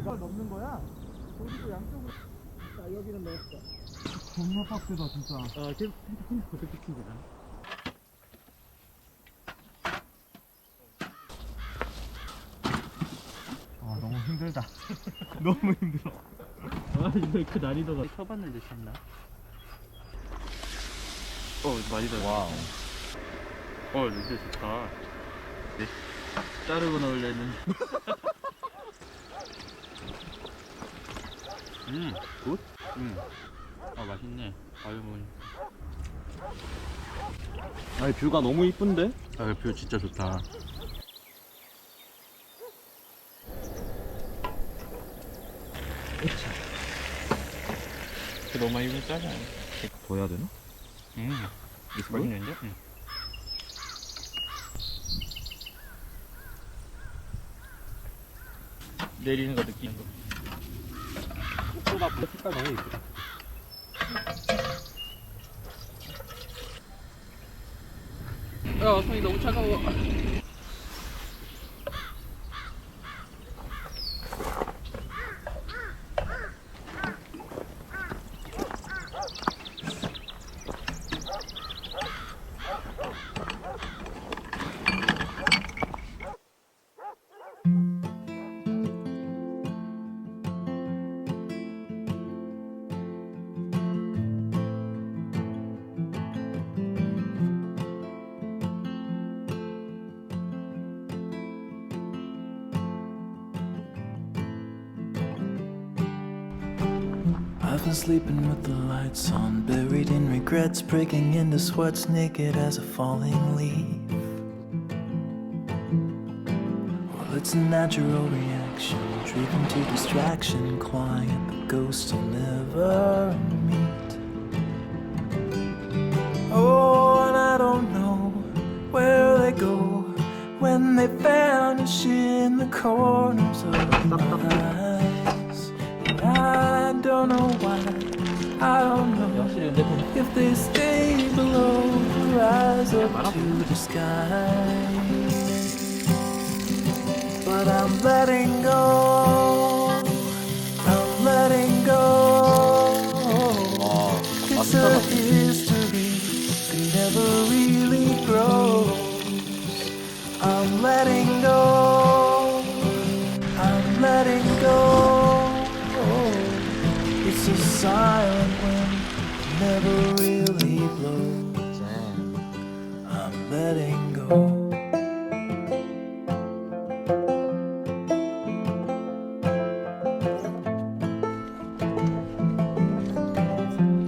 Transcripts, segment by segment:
이걸 넣는 거야? 거기도 양쪽으로. 자, 여기는 넣었어. 겁나 빡세다 진짜. 아, 계속 어떻게 친 거야? 아, 너무 힘들다. 너무 힘들어. 아, 이거 그 난이도가 쳐봤는데 쳤나? 많이 다. 와우. 근데 좋다. 네. 자르고 넣으려는. 굿? 맛있네. 아유, 아니 뷰가 너무 이쁜데? 뷰 진짜 좋다. 너무 많이 입은 짜지 않아? 더 해야 되나? 맛있는데? 내리는 거 느끼는 거. 나 색깔 너무 이쁘다. 야, 손이 너무 차가워. I've been sleeping with the lights on, buried in regrets, breaking into sweats, naked as a falling leaf. Well, it's a natural reaction, driven to distraction, clawing at the ghosts you'll never meet. Oh, and I don't know where they go when they vanish in the corners of my eyes. I don't know why, I don't know if they stay below or rise up to the sky. But I'm letting go, I'm letting go. It's a history that never really grows. I'm letting go, I'm letting go. It's a silent wind, never really blows. I'm letting go.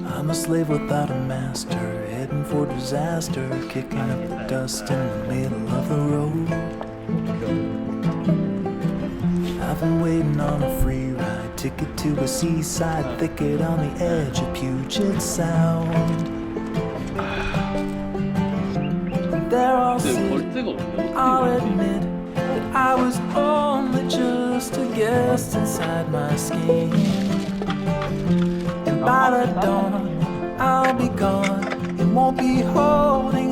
I'm a slave without a master, heading for disaster, kicking up the dust in the middle of the road. I've been waiting on a free ride, ticket to a seaside thicket on the edge of Puget Sound. There I'll sit, I'll admit that I was only just a guest inside my skin. And by the dawn, I'll be gone, it won't be holding